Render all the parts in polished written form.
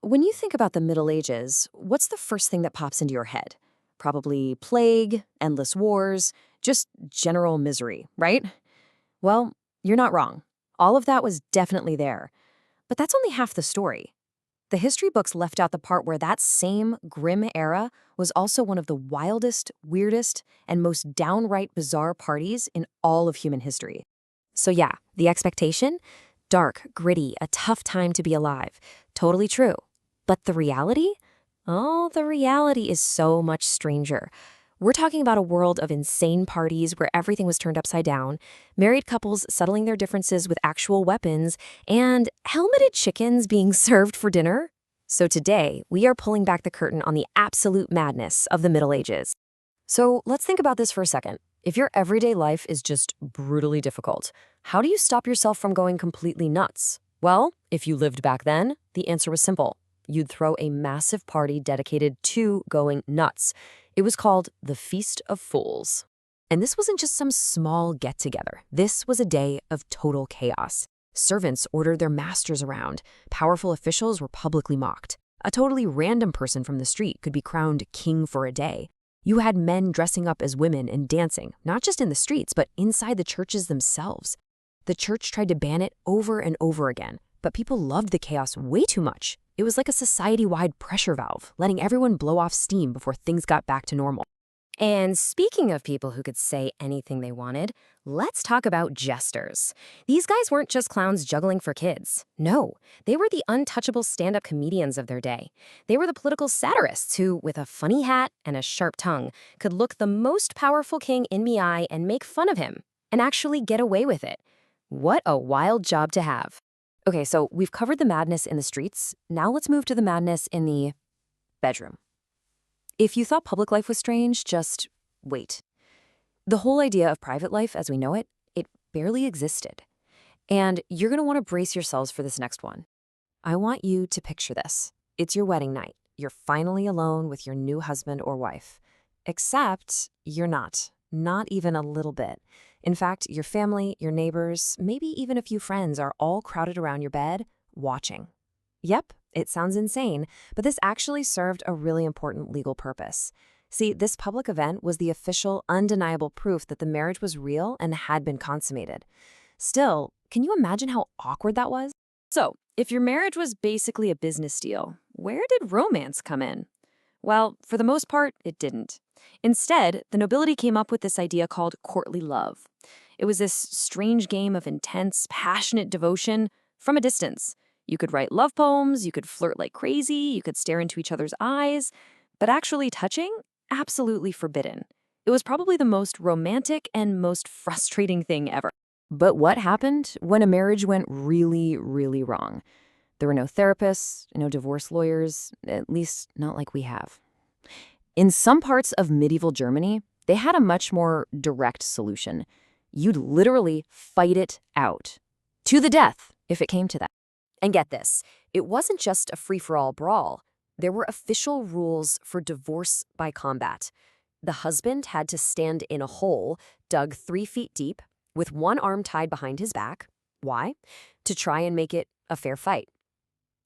When you think about the Middle Ages, what's the first thing that pops into your head? Probably plague, endless wars, just general misery, right? Well, you're not wrong. All of that was definitely there. But that's only half the story. The history books left out the part where that same grim era was also one of the wildest, weirdest, and most downright bizarre parties in all of human history. So yeah, the expectation? Dark, gritty, a tough time to be alive. Totally true. But the reality? Oh, the reality is so much stranger. We're talking about a world of insane parties where everything was turned upside down, married couples settling their differences with actual weapons, and helmeted chickens being served for dinner. So today, we are pulling back the curtain on the absolute madness of the Middle Ages. So let's think about this for a second. If your everyday life is just brutally difficult, how do you stop yourself from going completely nuts? Well, if you lived back then, the answer was simple. You'd throw a massive party dedicated to going nuts. It was called the Feast of Fools. And this wasn't just some small get-together. This was a day of total chaos. Servants ordered their masters around. Powerful officials were publicly mocked. A totally random person from the street could be crowned king for a day. You had men dressing up as women and dancing, not just in the streets, but inside the churches themselves. The church tried to ban it over and over again, but people loved the chaos way too much. It was like a society-wide pressure valve, letting everyone blow off steam before things got back to normal. And speaking of people who could say anything they wanted, let's talk about jesters. These guys weren't just clowns juggling for kids. No, they were the untouchable stand-up comedians of their day. They were the political satirists who, with a funny hat and a sharp tongue, could look the most powerful king in the eye and make fun of him, and actually get away with it. What a wild job to have. Okay, so we've covered the madness in the streets. Now let's move to the madness in the bedroom. If you thought public life was strange, just wait. The whole idea of private life as we know it, it barely existed. And you're going to want to brace yourselves for this next one. I want you to picture this. It's your wedding night. You're finally alone with your new husband or wife. Except you're not. Not even a little bit. In fact, your family, your neighbors, maybe even a few friends are all crowded around your bed, watching. Yep, it sounds insane, but this actually served a really important legal purpose. See, this public event was the official, undeniable proof that the marriage was real and had been consummated. Still, can you imagine how awkward that was? So, if your marriage was basically a business deal, where did romance come in? Well, for the most part, it didn't. Instead, the nobility came up with this idea called courtly love. It was this strange game of intense, passionate devotion from a distance. You could write love poems, you could flirt like crazy, you could stare into each other's eyes, but actually touching? Absolutely forbidden. It was probably the most romantic and most frustrating thing ever. But what happened when a marriage went really, really wrong? There were no therapists, no divorce lawyers, at least not like we have. In some parts of medieval Germany, they had a much more direct solution. You'd literally fight it out. To the death, if it came to that. And get this, it wasn't just a free-for-all brawl. There were official rules for divorce by combat. The husband had to stand in a hole dug 3 feet deep with one arm tied behind his back. Why? To try and make it a fair fight.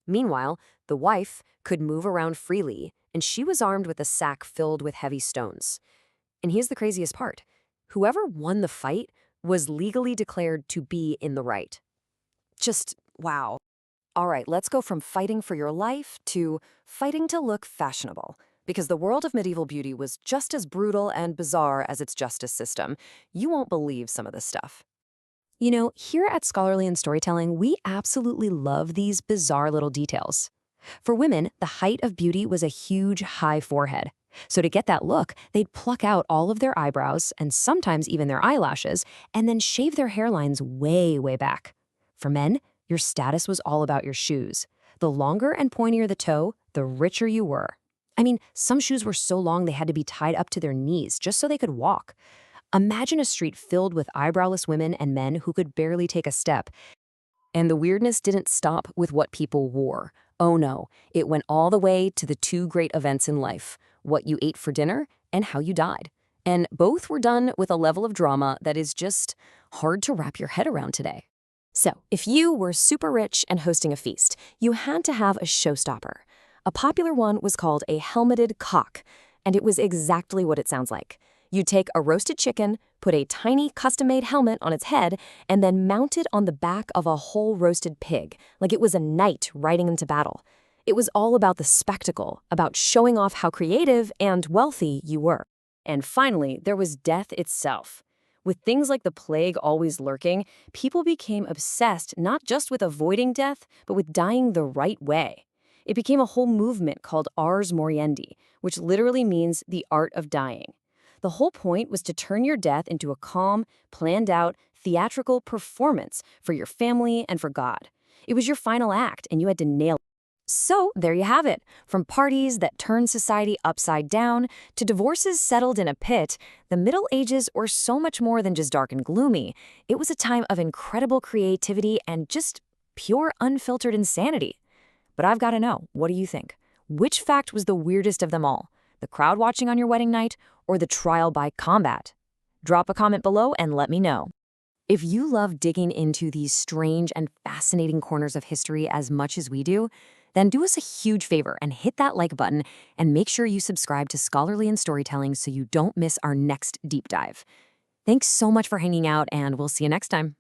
Meanwhile, the wife could move around freely, and she was armed with a sack filled with heavy stones. And here's the craziest part. Whoever won the fight was legally declared to be in the right. Just wow. All right, let's go from fighting for your life to fighting to look fashionable. Because the world of medieval beauty was just as brutal and bizarre as its justice system. You won't believe some of this stuff. You know, here at Scholarly and Storytelling, we absolutely love these bizarre little details. For women, the height of beauty was a huge, high forehead. So to get that look, they'd pluck out all of their eyebrows and sometimes even their eyelashes, and then shave their hairlines way, way back. For men, your status was all about your shoes. The longer and pointier the toe, the richer you were. I mean, some shoes were so long they had to be tied up to their knees just so they could walk. Imagine a street filled with eyebrowless women and men who could barely take a step. And the weirdness didn't stop with what people wore. Oh no, it went all the way to the 2 great events in life, what you ate for dinner and how you died. And both were done with a level of drama that is just hard to wrap your head around today. So, if you were super rich and hosting a feast, you had to have a showstopper. A popular one was called a helmeted cock, and it was exactly what it sounds like. You'd take a roasted chicken, put a tiny custom-made helmet on its head, and then mount it on the back of a whole roasted pig, like it was a knight riding into battle. It was all about the spectacle, about showing off how creative and wealthy you were. And finally, there was death itself. With things like the plague always lurking, people became obsessed not just with avoiding death, but with dying the right way. It became a whole movement called ars moriendi, which literally means the art of dying. The whole point was to turn your death into a calm, planned-out, theatrical performance for your family and for God. It was your final act, and you had to nail it. So there you have it. From parties that turned society upside down to divorces settled in a pit, the Middle Ages were so much more than just dark and gloomy. It was a time of incredible creativity and just pure unfiltered insanity. But I've got to know, what do you think? Which fact was the weirdest of them all? The crowd watching on your wedding night or the trial by combat? Drop a comment below and let me know. If you love digging into these strange and fascinating corners of history as much as we do, then do us a huge favor and hit that like button and make sure you subscribe to Scholarly and Storytelling so you don't miss our next deep dive. Thanks so much for hanging out, and we'll see you next time.